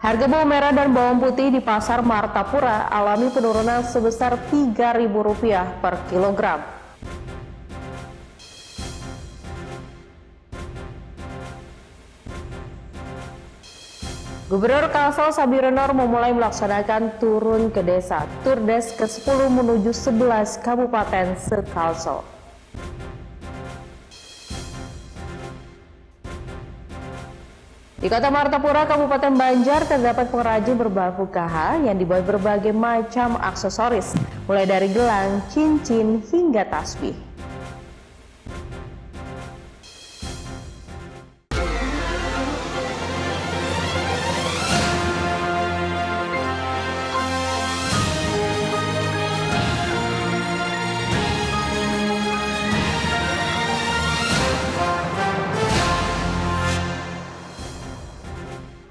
Harga bawang merah dan bawang putih di Pasar Martapura alami penurunan sebesar Rp3.000 per kilogram. Gubernur Kalsel Sabirenor memulai melaksanakan turun ke desa Turdes ke-10 menuju 11 kabupaten se-Kalsel. Di Kota Martapura, Kabupaten Banjar, terdapat pengrajin berbahan KH yang dibuat berbagai macam aksesoris, mulai dari gelang, cincin, hingga tasbih.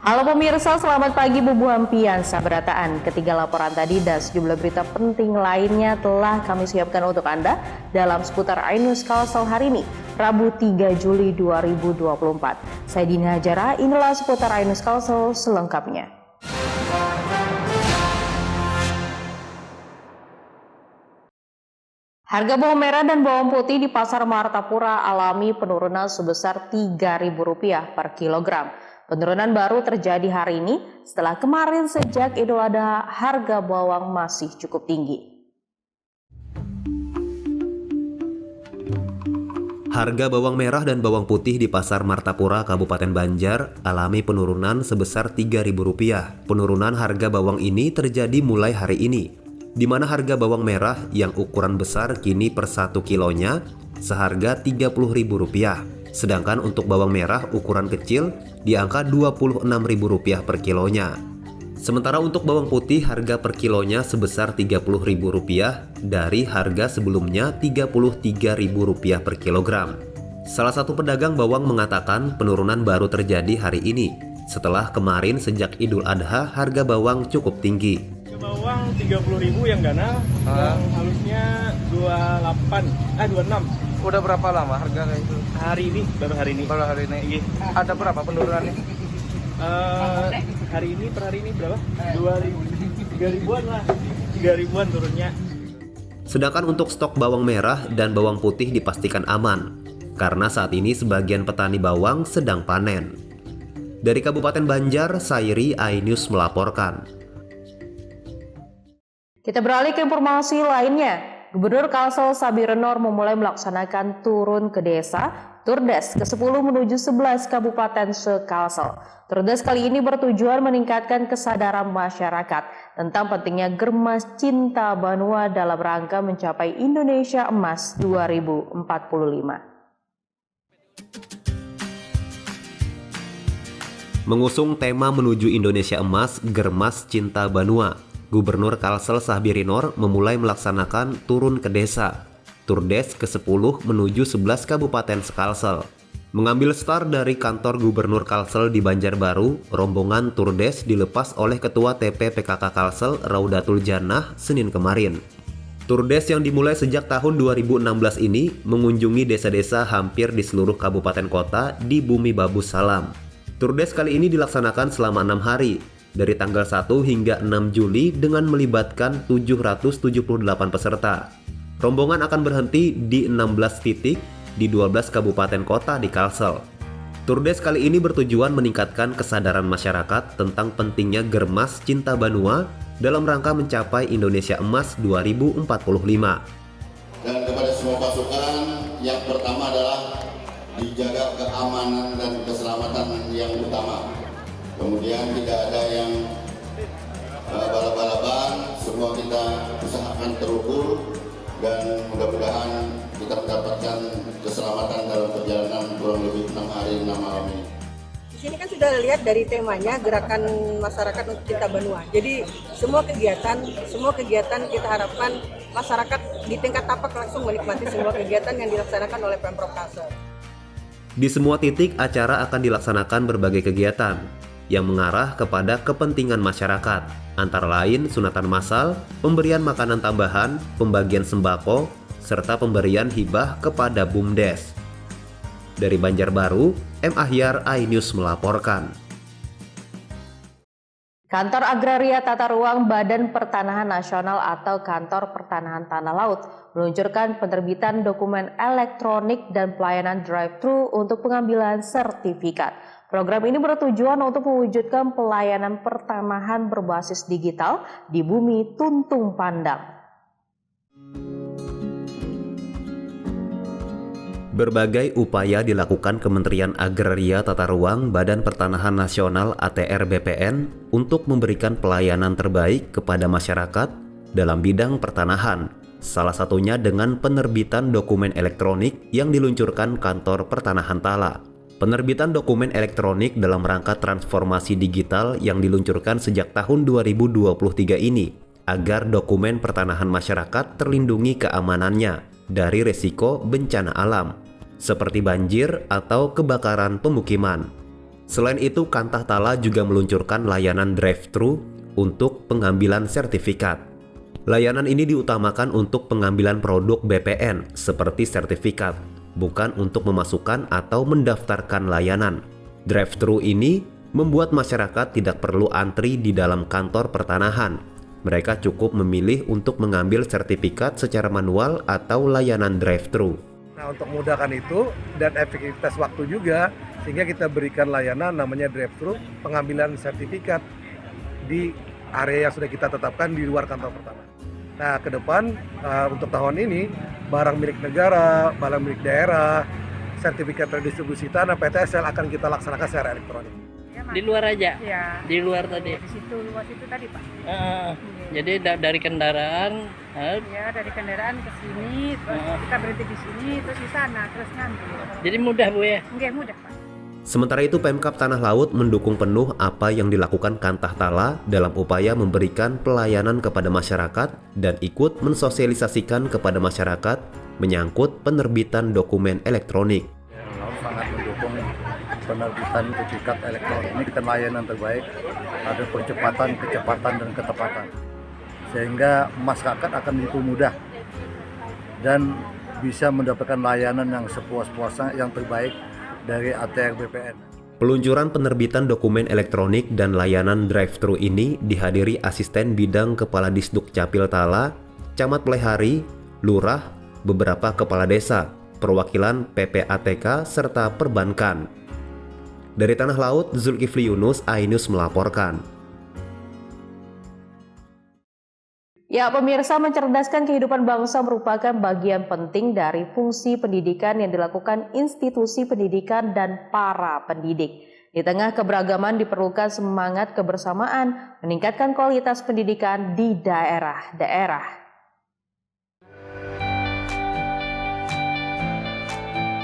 Halo pemirsa, selamat pagi Bubu Hampian Saberataan. Ketiga laporan tadi dan sejumlah berita penting lainnya telah kami siapkan untuk Anda dalam seputar iNews Kalsel hari ini, Rabu 3 Juli 2024. Saya Dini Hajara, inilah seputar iNews Kalsel selengkapnya. Harga bawang merah dan bawang putih di Pasar Martapura alami penurunan sebesar Rp3.000 per kilogram. Penurunan baru terjadi hari ini setelah kemarin sejak Idul Adha harga bawang masih cukup tinggi. Harga bawang merah dan bawang putih di Pasar Martapura, Kabupaten Banjar alami penurunan sebesar Rp3.000. Penurunan harga bawang ini terjadi mulai hari ini, di mana harga bawang merah yang ukuran besar kini per 1 kilonya seharga Rp30.000. Sedangkan untuk bawang merah ukuran kecil di angka Rp26.000 per kilonya. Sementara untuk bawang putih harga per kilonya sebesar Rp30.000 dari harga sebelumnya Rp33.000 per kilogram. Salah satu pedagang bawang mengatakan penurunan baru terjadi hari ini setelah kemarin sejak Idul Adha harga bawang cukup tinggi. Bawang 30.000 yang ganal, yang halusnya 26. Udah berapa lama harga kayak itu? Hari ini, baru hari ini. Baru hari ini. Ada berapa penurunannya? Hari ini per hari ini berapa? 3 ribuan lah. 3 ribuan turunnya. Sedangkan untuk stok bawang merah dan bawang putih dipastikan aman, karena saat ini sebagian petani bawang sedang panen. Dari Kabupaten Banjar, Sairi, iNews melaporkan. Kita beralih ke informasi lainnya. Gubernur Kalsel Sabirenor memulai melaksanakan turun ke desa Turdes ke-10 menuju 11 kabupaten se-Kalsel. Turdes kali ini bertujuan meningkatkan kesadaran masyarakat tentang pentingnya Germas Cinta Banua dalam rangka mencapai Indonesia Emas 2045. Mengusung tema menuju Indonesia Emas Germas Cinta Banua, Gubernur Kalsel Sabirenor memulai melaksanakan turun ke desa Turdes ke-10 menuju 11 kabupaten se-Kalsel. Mengambil start dari kantor Gubernur Kalsel di Banjarbaru, rombongan Turdes dilepas oleh Ketua TP PKK Kalsel Raudatul Jannah Senin kemarin. Turdes yang dimulai sejak tahun 2016 ini mengunjungi desa-desa hampir di seluruh kabupaten kota di Bumi Babus Salam. Turdes kali ini dilaksanakan selama 6 hari, dari tanggal 1 hingga 6 Juli dengan melibatkan 778 peserta. Rombongan akan berhenti di 16 titik di 12 kabupaten kota di Kalsel. Turdes kali ini bertujuan meningkatkan kesadaran masyarakat tentang pentingnya Germas Cinta Banua dalam rangka mencapai Indonesia Emas 2045. Dan kepada semua pasukan, yang pertama adalah dijaga keamanan dan keselamatan yang utama. Kemudian tidak ada yang balap-balapan, semua kita usahakan terukur dan mudah-mudahan kita mendapatkan keselamatan dalam perjalanan kurang lebih 6 hari 6 malam ini. Di sini kan sudah lihat dari temanya Gerakan Masyarakat untuk Cinta Banua. Jadi semua kegiatan kita harapkan masyarakat di tingkat tapak langsung menikmati semua kegiatan yang dilaksanakan oleh Pemprov Kalsel. Di semua titik acara akan dilaksanakan berbagai kegiatan yang mengarah kepada kepentingan masyarakat, antara lain sunatan massal, pemberian makanan tambahan, pembagian sembako, serta pemberian hibah kepada BUMDes. Dari Banjarbaru, M. Ahyar, iNews melaporkan. Kantor Agraria Tata Ruang Badan Pertanahan Nasional atau Kantor Pertanahan Tanah Laut meluncurkan penerbitan dokumen elektronik dan pelayanan drive-thru untuk pengambilan sertifikat. Program ini bertujuan untuk mewujudkan pelayanan pertanahan berbasis digital di bumi Tuntung Pandang. Berbagai upaya dilakukan Kementerian Agraria Tata Ruang Badan Pertanahan Nasional ATR BPN untuk memberikan pelayanan terbaik kepada masyarakat dalam bidang pertanahan. Salah satunya dengan penerbitan dokumen elektronik yang diluncurkan Kantor Pertanahan Tala. Penerbitan dokumen elektronik dalam rangka transformasi digital yang diluncurkan sejak tahun 2023 ini agar dokumen pertanahan masyarakat terlindungi keamanannya dari risiko bencana alam, seperti banjir atau kebakaran pemukiman. Selain itu, Kantah Tala juga meluncurkan layanan drive-thru untuk pengambilan sertifikat. Layanan ini diutamakan untuk pengambilan produk BPN seperti sertifikat, bukan untuk memasukkan atau mendaftarkan layanan. Drive-thru ini membuat masyarakat tidak perlu antri di dalam kantor pertanahan. Mereka cukup memilih untuk mengambil sertifikat secara manual atau layanan drive-thru. Nah, untuk memudahkan itu dan efektivitas waktu juga, sehingga kita berikan layanan namanya drive-thru pengambilan sertifikat di area yang sudah kita tetapkan di luar kantor pertanahan. Nah, ke depan untuk tahun ini, barang milik negara, barang milik daerah, sertifikat redistribusi tanah PTSL akan kita laksanakan secara elektronik. Di luar aja? Ya. Di luar tadi? Di situ, luas itu tadi Pak. Jadi dari kendaraan? Ya, dari kendaraan ke sini, terus kita berhenti di sini, terus di sana, terus ngambil. Jadi mudah Bu ya? Enggak mudah Pak. Sementara itu, Pemkab Tanah Laut mendukung penuh apa yang dilakukan Kantah Tala dalam upaya memberikan pelayanan kepada masyarakat dan ikut mensosialisasikan kepada masyarakat menyangkut penerbitan dokumen elektronik. Sangat mendukung penerbitan sertifikat elektronik ini, kita layanan terbaik, ada percepatan, kecepatan, dan ketepatan, sehingga masyarakat akan dipermudah dan bisa mendapatkan layanan yang sepuas-puasnya, yang terbaik dari ATR BPN. Peluncuran penerbitan dokumen elektronik dan layanan drive-thru ini dihadiri Asisten Bidang Kepala Disduk Capil Tala, Camat Plehari, Lurah, beberapa kepala desa, perwakilan PPATK, serta perbankan. Dari Tanah Laut, Zulkifli Yunus, iNews melaporkan. Ya, pemirsa, mencerdaskan kehidupan bangsa merupakan bagian penting dari fungsi pendidikan yang dilakukan institusi pendidikan dan para pendidik. Di tengah keberagaman diperlukan semangat kebersamaan, meningkatkan kualitas pendidikan di daerah-daerah.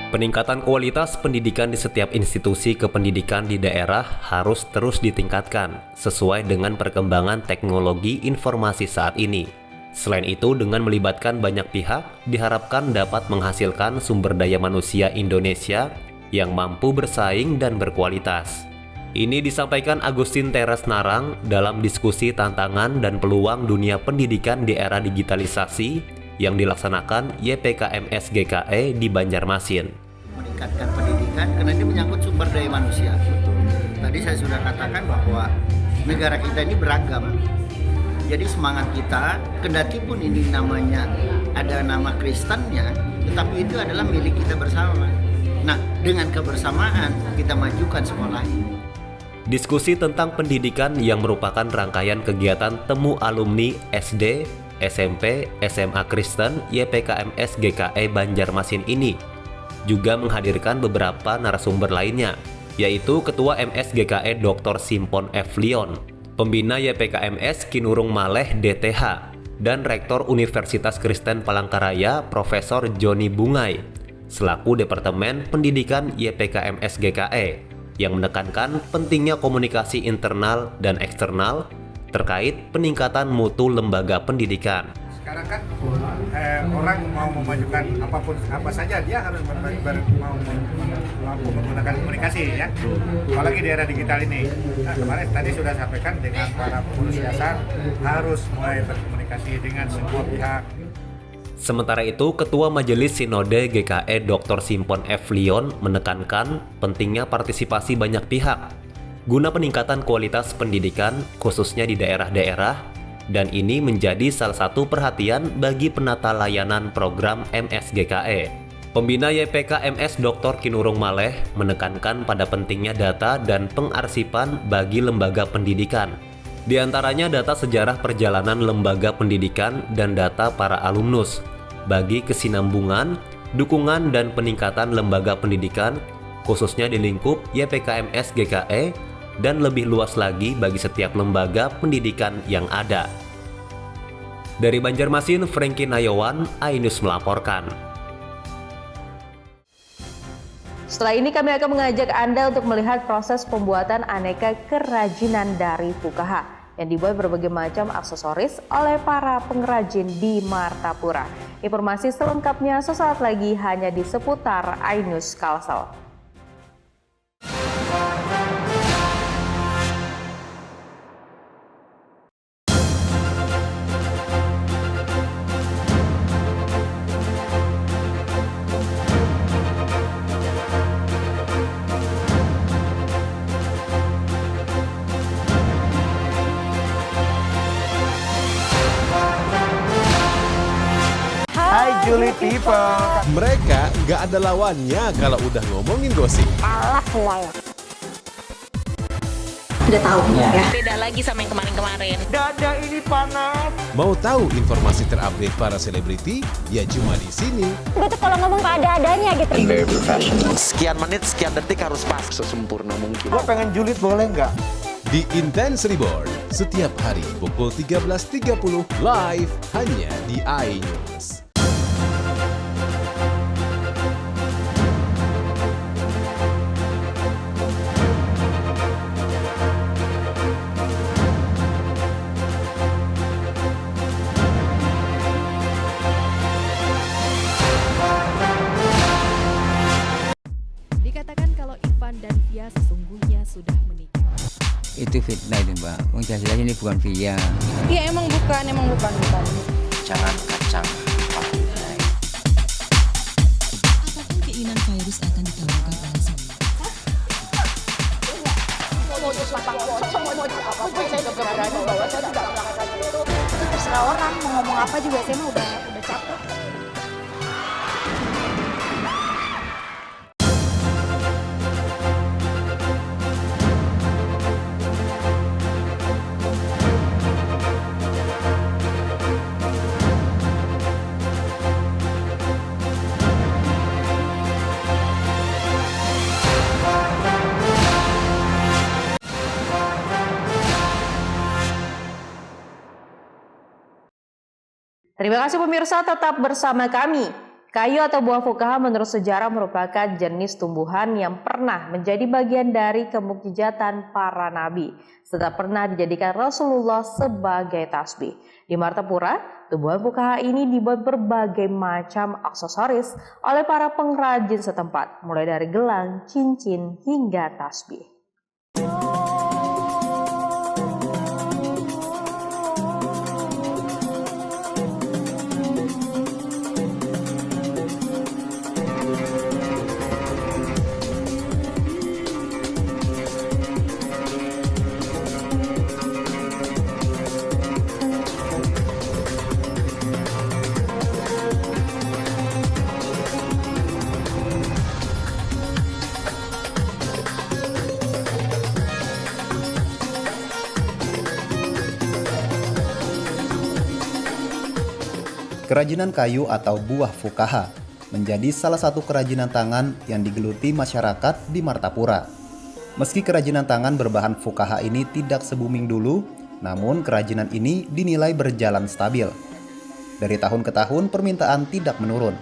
Peningkatan kualitas pendidikan di setiap institusi kependidikan di daerah harus terus ditingkatkan sesuai dengan perkembangan teknologi informasi saat ini. Selain itu, dengan melibatkan banyak pihak, diharapkan dapat menghasilkan sumber daya manusia Indonesia yang mampu bersaing dan berkualitas. Ini disampaikan Agustin Teres Narang dalam diskusi tantangan dan peluang dunia pendidikan di era digitalisasi yang dilaksanakan YPKMS GKE di Banjarmasin. Meningkatkan pendidikan karena ini menyangkut sumber daya manusia. Tadi saya sudah katakan bahwa negara kita ini beragam. Jadi semangat kita, kendati pun ini namanya ada nama Kristennya, tetapi itu adalah milik kita bersama. Nah, dengan kebersamaan kita majukan sekolah ini. Diskusi tentang pendidikan yang merupakan rangkaian kegiatan temu alumni SD, SMP, SMA Kristen YPKMS GKE Banjarmasin ini juga menghadirkan beberapa narasumber lainnya, yaitu Ketua MSGKE Dr. Simpon F. Leon, Pembina YPKMS Kinurung Maleh DTH, dan Rektor Universitas Kristen Palangkaraya Profesor Joni Bungai, selaku Departemen Pendidikan YPKMS GKE, yang menekankan pentingnya komunikasi internal dan eksternal terkait peningkatan mutu lembaga pendidikan. Sekarang kan orang mau memajukan apapun apa saja dia harus mampu menggunakan komunikasi ya. Apalagi di era digital ini. Nah, kemarin tadi sudah sampaikan dengan para pengurus dasar harus mulai berkomunikasi dengan semua pihak. Sementara itu, Ketua Majelis Sinode GKE Dr. Simpon F. Leon menekankan pentingnya partisipasi banyak pihak guna peningkatan kualitas pendidikan khususnya di daerah-daerah, dan ini menjadi salah satu perhatian bagi penata layanan program MSGKE. Pembina YPKMS Dr. Kinurung Maleh menekankan pada pentingnya data dan pengarsipan bagi lembaga pendidikan. Di antaranya data sejarah perjalanan lembaga pendidikan dan data para alumnus, bagi kesinambungan, dukungan dan peningkatan lembaga pendidikan, khususnya di lingkup YPKMS GKE, dan lebih luas lagi bagi setiap lembaga pendidikan yang ada. Dari Banjarmasin, Franky Nayawan, iNews melaporkan. Setelah ini kami akan mengajak Anda untuk melihat proses pembuatan aneka kerajinan dari Fukaha yang dibuat berbagai macam aksesoris oleh para pengrajin di Martapura. Informasi selengkapnya sesaat lagi hanya di seputar iNews Kalsel. Hai Julie People. Mereka nggak ada lawannya kalau udah ngomongin gosip. Alah semuanya. Udah tahu ya. Beda lagi sama yang kemarin-kemarin. Dada ini panas. Mau tahu informasi terupdate para selebriti? Ya cuma di sini. Gue tuh kalau ngomong ada-adanya gitu. Sekian menit, sekian detik harus pas sesempurna mungkin. Gue pengen julid boleh nggak? Di Intense Reborn, setiap hari pukul 13.30 live hanya di iNews. Dikatakan kalau Ivan dan Via sesungguhnya sudah menikah. Itu fitnah itu Mbak, jelas-jelas ini bukan Via. Iya emang bukan. Jangan kacang pakai. Apapun keinginan virus akan dikabulkan oleh semua. Terserah orang mau ngomong apa juga saya mah udah capek. Terima kasih pemirsa, tetap bersama kami. Kayu atau buah fukaha menurut sejarah merupakan jenis tumbuhan yang pernah menjadi bagian dari kemukjizatan para nabi, serta pernah dijadikan Rasulullah sebagai tasbih. Di Martapura, tumbuhan fukaha ini dibuat berbagai macam aksesoris oleh para pengrajin setempat, mulai dari gelang, cincin, hingga tasbih. Kerajinan kayu atau buah fukaha menjadi salah satu kerajinan tangan yang digeluti masyarakat di Martapura. Meski kerajinan tangan berbahan fukaha ini tidak se-booming dulu, namun kerajinan ini dinilai berjalan stabil. Dari tahun ke tahun permintaan tidak menurun.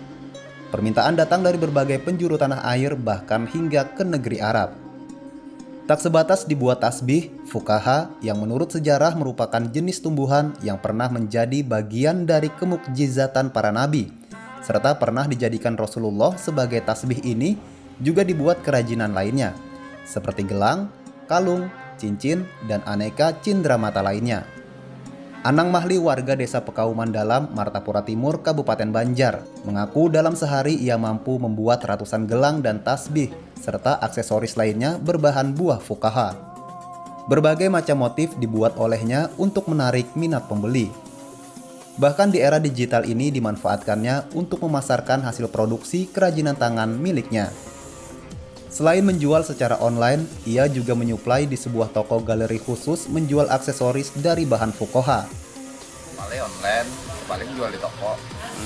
Permintaan datang dari berbagai penjuru tanah air bahkan hingga ke negeri Arab. Tak sebatas dibuat tasbih, fukaha yang menurut sejarah merupakan jenis tumbuhan yang pernah menjadi bagian dari kemukjizatan para nabi, serta pernah dijadikan Rasulullah sebagai tasbih ini juga dibuat kerajinan lainnya, seperti gelang, kalung, cincin, dan aneka cindramata lainnya. Anang Mahli, warga desa Pekauman Dalam, Martapura Timur, Kabupaten Banjar, mengaku dalam sehari ia mampu membuat ratusan gelang dan tasbih, serta aksesoris lainnya berbahan buah fukaha. Berbagai macam motif dibuat olehnya untuk menarik minat pembeli. Bahkan di era digital ini dimanfaatkannya untuk memasarkan hasil produksi kerajinan tangan miliknya. Selain menjual secara online, ia juga menyuplai di sebuah toko galeri khusus menjual aksesoris dari bahan fukoha. Paling online, paling jual di toko.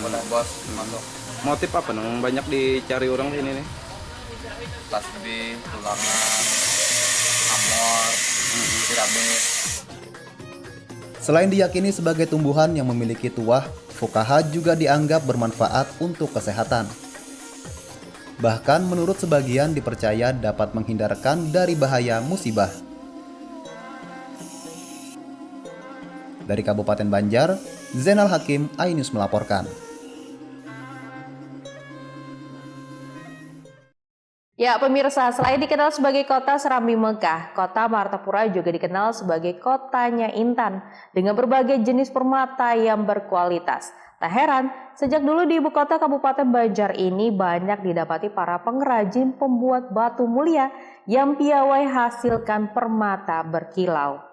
Udah bos, masuk. Motif apa nang banyak dicari orang sini nih? Tas gede, tulangan, amor, piramid. Selain diyakini sebagai tumbuhan yang memiliki tuah, fukaha juga dianggap bermanfaat untuk kesehatan. Bahkan menurut sebagian dipercaya dapat menghindarkan dari bahaya musibah. Dari Kabupaten Banjar, Zainal Hakim, iNews melaporkan. Ya pemirsa, selain dikenal sebagai kota Serambi Mekah, kota Martapura juga dikenal sebagai kotanya Intan dengan berbagai jenis permata yang berkualitas. Tak heran, sejak dulu di ibu kota Kabupaten Banjar ini banyak didapati para pengrajin pembuat batu mulia yang piawai hasilkan permata berkilau.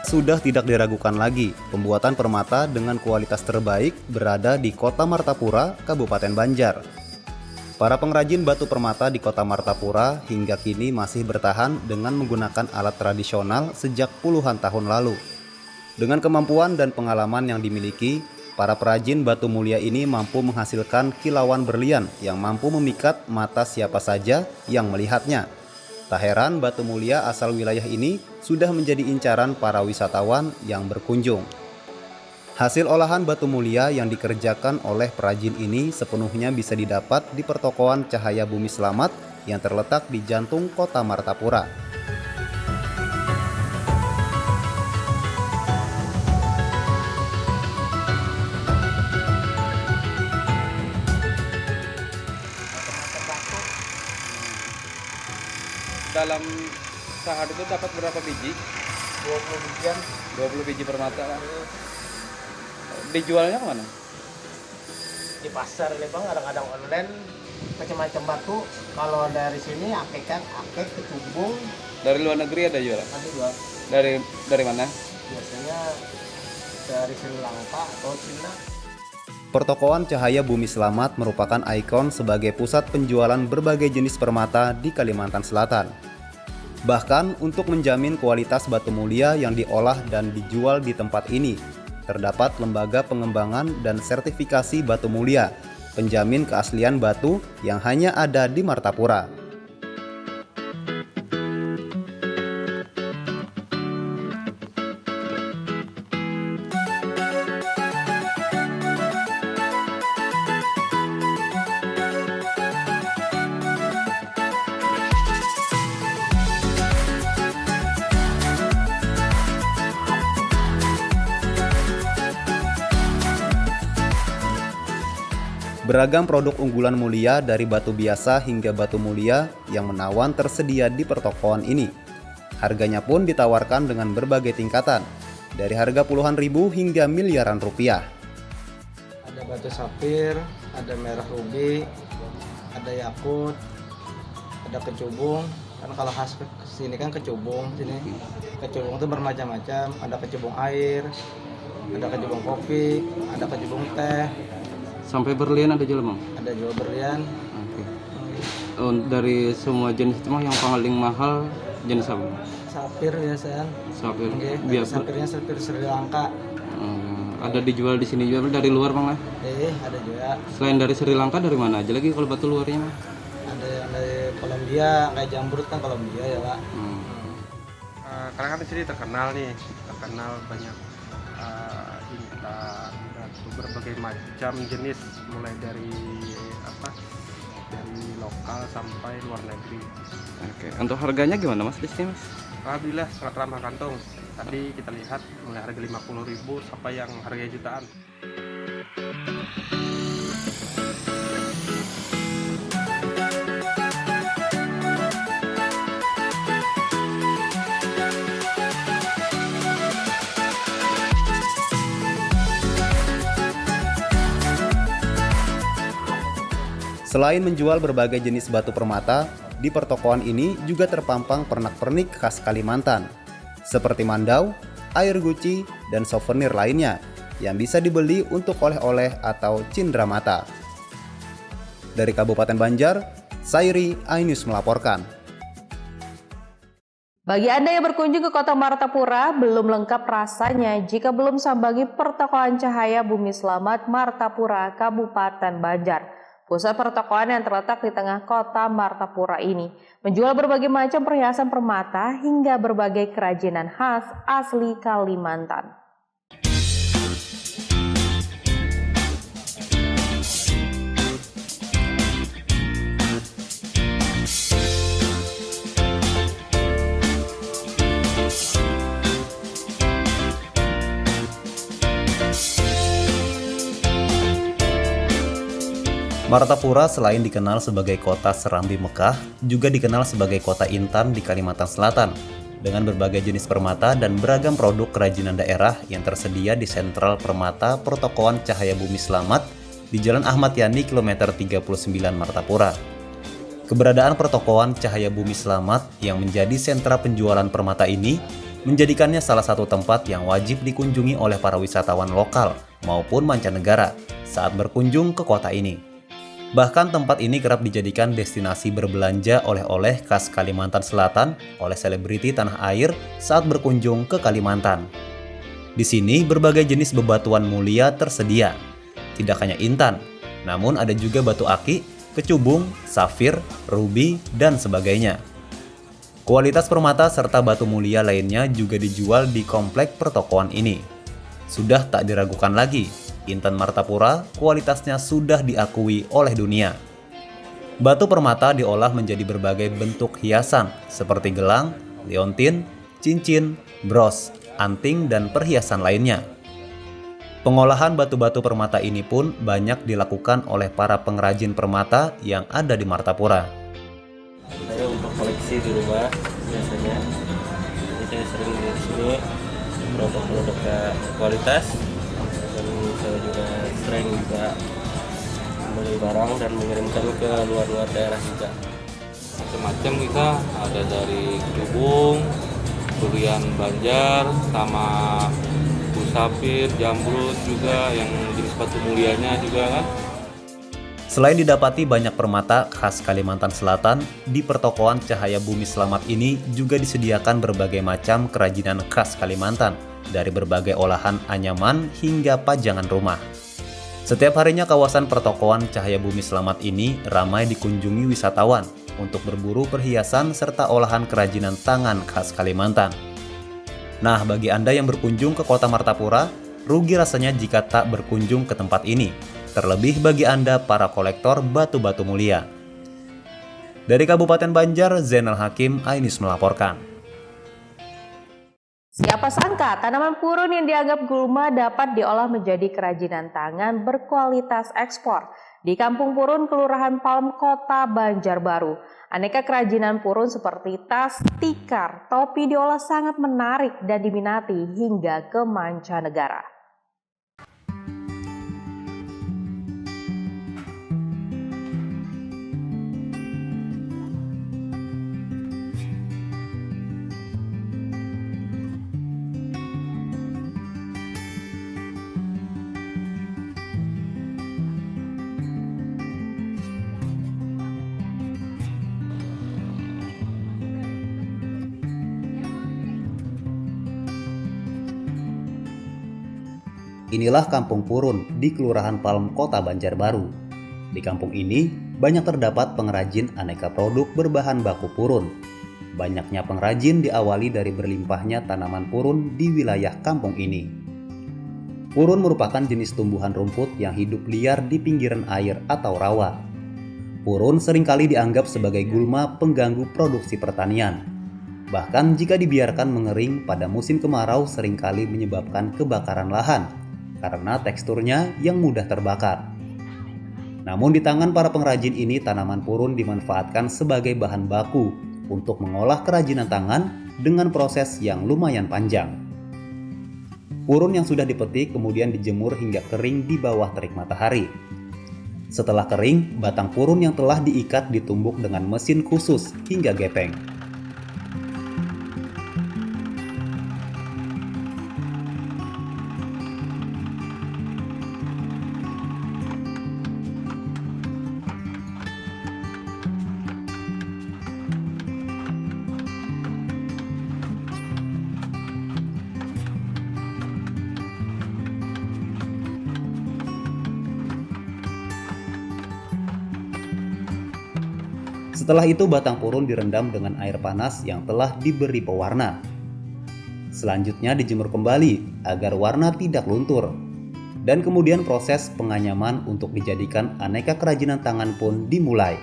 Sudah tidak diragukan lagi, pembuatan permata dengan kualitas terbaik berada di Kota Martapura, Kabupaten Banjar. Para pengrajin batu permata di Kota Martapura hingga kini masih bertahan dengan menggunakan alat tradisional sejak puluhan tahun lalu. Dengan kemampuan dan pengalaman yang dimiliki, para perajin batu mulia ini mampu menghasilkan kilauan berlian yang mampu memikat mata siapa saja yang melihatnya. Tak heran batu mulia asal wilayah ini sudah menjadi incaran para wisatawan yang berkunjung. Hasil olahan batu mulia yang dikerjakan oleh perajin ini sepenuhnya bisa didapat di pertokoan Cahaya Bumi Selamat yang terletak di jantung Kota Martapura. Dalam sehari itu dapat berapa biji? 20 bijian. 20 biji permata kan? Dijualnya kemana? Di pasar ini bang, kadang-kadang online macam-macam batu. Kalau dari sini akek kecubung. Dari luar negeri ada jual? Ada jual. Dari mana? Biasanya dari Sri Lanka atau Cina. Pertokoan Cahaya Bumi Selamat merupakan ikon sebagai pusat penjualan berbagai jenis permata di Kalimantan Selatan. Bahkan untuk menjamin kualitas batu mulia yang diolah dan dijual di tempat ini, terdapat lembaga pengembangan dan sertifikasi batu mulia, penjamin keaslian batu yang hanya ada di Martapura. Beragam produk unggulan mulia dari batu biasa hingga batu mulia yang menawan tersedia di pertokoan ini. Harganya pun ditawarkan dengan berbagai tingkatan, dari harga puluhan ribu hingga miliaran rupiah. Ada batu sapir, ada merah ruby, ada yakut, ada kecubung. Kan kalau khas sini kan kecubung, sini kecubung itu bermacam-macam. Ada kecubung air, ada kecubung kopi, ada kecubung teh. Sampai berlian ada jual bang? Ada jual berlian. Oke. Dari semua jenis itu mah yang paling mahal jenis apa? Sapir biasanya. Sapir. Biasa. Sapirnya sapir Sri Lanka. Ada dijual di sini juga dari luar bang lah? Ada juga. Selain dari Sri Lanka dari mana aja lagi kalau batu luarnya mah? Ada yang dari Kolombia, kayak jambrut kan Kolombia ya pak. Karena kan di sini terkenal banyak intan, berbagai macam jenis, mulai dari lokal sampai luar negeri. Oke, untuk harganya gimana Mas di sini Mas? Alhamdulillah sangat ramah kantong. Tadi kita lihat mulai harga 50.000 sampai yang harganya jutaan. Selain menjual berbagai jenis batu permata, di pertokoan ini juga terpampang pernak-pernik khas Kalimantan, seperti mandau, air guci, dan souvenir lainnya yang bisa dibeli untuk oleh-oleh atau cindera mata. Dari Kabupaten Banjar, Sairi Ainus melaporkan. Bagi Anda yang berkunjung ke Kota Martapura, belum lengkap rasanya jika belum sambangi Pertokoan Cahaya Bumi Selamat Martapura, Kabupaten Banjar. Pusat pertokoan yang terletak di tengah kota Martapura ini menjual berbagai macam perhiasan permata hingga berbagai kerajinan khas asli Kalimantan. Martapura selain dikenal sebagai kota Serambi Mekah, juga dikenal sebagai kota Intan di Kalimantan Selatan, dengan berbagai jenis permata dan beragam produk kerajinan daerah yang tersedia di Sentral Permata Pertokoan Cahaya Bumi Selamat di Jalan Ahmad Yani kilometer 39 Martapura. Keberadaan Pertokoan Cahaya Bumi Selamat yang menjadi sentra penjualan permata ini menjadikannya salah satu tempat yang wajib dikunjungi oleh para wisatawan lokal maupun mancanegara saat berkunjung ke kota ini. Bahkan tempat ini kerap dijadikan destinasi berbelanja oleh-oleh khas Kalimantan Selatan oleh selebriti tanah air saat berkunjung ke Kalimantan. Di sini berbagai jenis bebatuan mulia tersedia. Tidak hanya intan, namun ada juga batu aki, kecubung, safir, rubi, dan sebagainya. Kualitas permata serta batu mulia lainnya juga dijual di komplek pertokoan ini. Sudah tak diragukan lagi, Intan Martapura kualitasnya sudah diakui oleh dunia. Batu permata diolah menjadi berbagai bentuk hiasan seperti gelang, liontin, cincin, bros, anting, dan perhiasan lainnya. Pengolahan batu-batu permata ini pun banyak dilakukan oleh para pengrajin permata yang ada di Martapura. Saya untuk koleksi di rumah biasanya, saya sering di sini produk-produk kualitas. Saya juga sering beli barang dan mengirimkan ke luar-luar daerah juga. Macam-macam kita ada dari kecubung, durian Banjar, sama pusapir, jambrut juga yang jenis batu mulianya juga kan. Selain didapati banyak permata khas Kalimantan Selatan, di Pertokoan Cahaya Bumi Selamat ini juga disediakan berbagai macam kerajinan khas Kalimantan, dari berbagai olahan anyaman hingga pajangan rumah. Setiap harinya kawasan Pertokoan Cahaya Bumi Selamat ini ramai dikunjungi wisatawan untuk berburu perhiasan serta olahan kerajinan tangan khas Kalimantan. Nah, bagi Anda yang berkunjung ke kota Martapura, rugi rasanya jika tak berkunjung ke tempat ini. Terlebih bagi Anda para kolektor batu-batu mulia. Dari Kabupaten Banjar, Zainal Hakim, Ainus melaporkan. Siapa sangka tanaman purun yang dianggap gulma dapat diolah menjadi kerajinan tangan berkualitas ekspor. Di Kampung Purun, Kelurahan Palm, Kota Banjarbaru, aneka kerajinan purun seperti tas, tikar, topi diolah sangat menarik dan diminati hingga ke mancanegara. Inilah Kampung Purun di Kelurahan Palm, Kota Banjarbaru. Di kampung ini banyak terdapat pengrajin aneka produk berbahan baku purun. Banyaknya pengrajin diawali dari berlimpahnya tanaman purun di wilayah kampung ini. Purun merupakan jenis tumbuhan rumput yang hidup liar di pinggiran air atau rawa. Purun seringkali dianggap sebagai gulma pengganggu produksi pertanian. Bahkan jika dibiarkan mengering pada musim kemarau seringkali menyebabkan kebakaran lahan karena teksturnya yang mudah terbakar. Namun di tangan para pengrajin ini tanaman purun dimanfaatkan sebagai bahan baku untuk mengolah kerajinan tangan dengan proses yang lumayan panjang. Purun yang sudah dipetik kemudian dijemur hingga kering di bawah terik matahari. Setelah kering, batang purun yang telah diikat ditumbuk dengan mesin khusus hingga gepeng. Setelah itu batang purun direndam dengan air panas yang telah diberi pewarna. Selanjutnya dijemur kembali agar warna tidak luntur. Dan kemudian proses penganyaman untuk dijadikan aneka kerajinan tangan pun dimulai.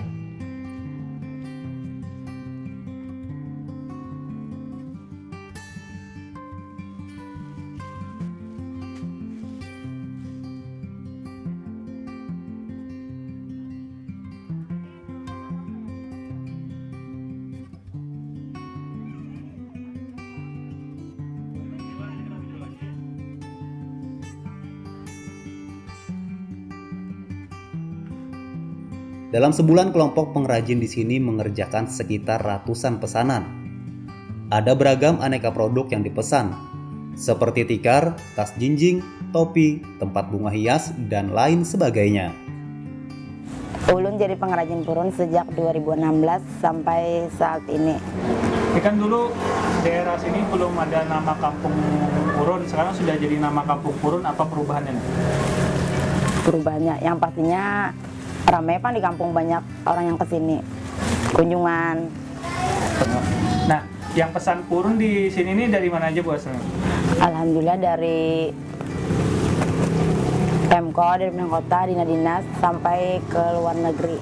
Dalam sebulan kelompok pengrajin di sini mengerjakan sekitar ratusan pesanan. Ada beragam aneka produk yang dipesan, seperti tikar, tas jinjing, topi, tempat bunga hias, dan lain sebagainya. Ulun jadi pengrajin purun sejak 2016 sampai saat ini. Kan dulu daerah sini belum ada nama kampung purun, sekarang sudah jadi nama kampung purun. Apa perubahannya? Perubahannya yang pastinya ramai kan di kampung, banyak orang yang kesini kunjungan. Nah, yang pesan purun di sini ini dari mana aja Bu asalnya? Alhamdulillah dari Pemko, dari kota, dinas sampai ke luar negeri.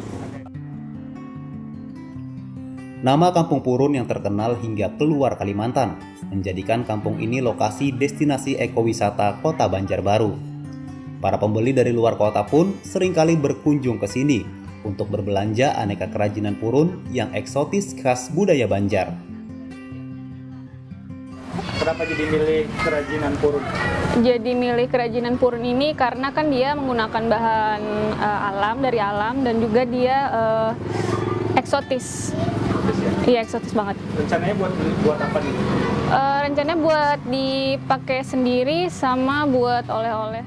Nama kampung purun yang terkenal hingga keluar Kalimantan menjadikan kampung ini lokasi destinasi ekowisata Kota Banjarbaru. Para pembeli dari luar kota pun seringkali berkunjung ke sini untuk berbelanja aneka kerajinan purun yang eksotis khas budaya Banjar. Kenapa jadi milih kerajinan purun? Jadi milih kerajinan purun ini karena kan dia menggunakan bahan dari alam dan juga dia eksotis. Iya, eksotis banget. Rencananya buat apa nih? Rencananya buat dipakai sendiri sama buat oleh-oleh.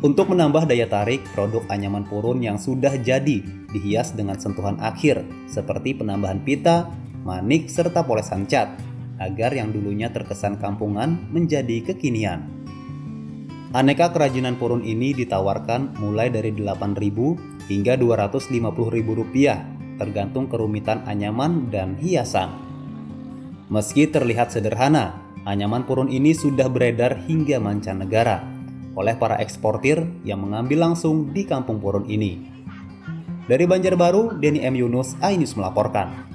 Untuk menambah daya tarik, produk anyaman purun yang sudah jadi dihias dengan sentuhan akhir seperti penambahan pita, manik, serta polesan cat agar yang dulunya terkesan kampungan menjadi kekinian. Aneka kerajinan purun ini ditawarkan mulai dari Rp8.000 hingga Rp250.000 tergantung kerumitan anyaman dan hiasan. Meski terlihat sederhana, anyaman purun ini sudah beredar hingga mancanegara oleh para eksportir yang mengambil langsung di kampung purun ini. Dari Banjarbaru, Denny M. Yunus, iNews melaporkan.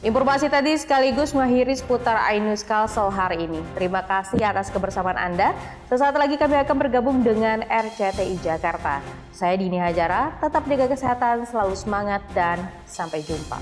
Informasi tadi sekaligus mengakhiri seputar iNews Kalsel hari ini. Terima kasih atas kebersamaan Anda. Sesaat lagi kami akan bergabung dengan RCTI Jakarta. Saya Dini Hajara, tetap jaga kesehatan, selalu semangat, dan sampai jumpa.